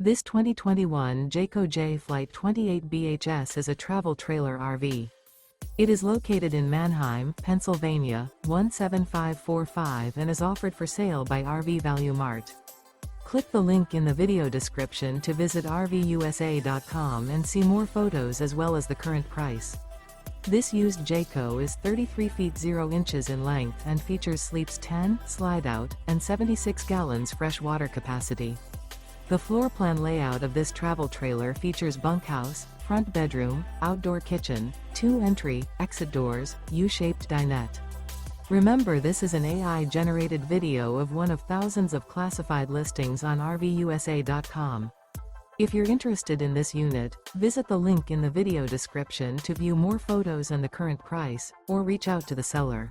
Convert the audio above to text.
This 2021 Jayco Jay Flight 28 BHS is a travel trailer RV. It is located in Manheim, Pennsylvania, 17545 and is offered for sale by RV Value Mart. Click the link in the video description to visit RVUSA.com and see more photos as well as the current price. This used Jayco is 33 feet 0 inches in length and features sleeps 10, slide-out, and 76 gallons fresh water capacity. The floor plan layout of this travel trailer features bunkhouse, front bedroom, outdoor kitchen, 2 entry, exit doors, U-shaped dinette. Remember, this is an AI-generated video of one of thousands of classified listings on RVUSA.com. If you're interested in this unit, visit the link in the video description to view more photos and the current price, or reach out to the seller.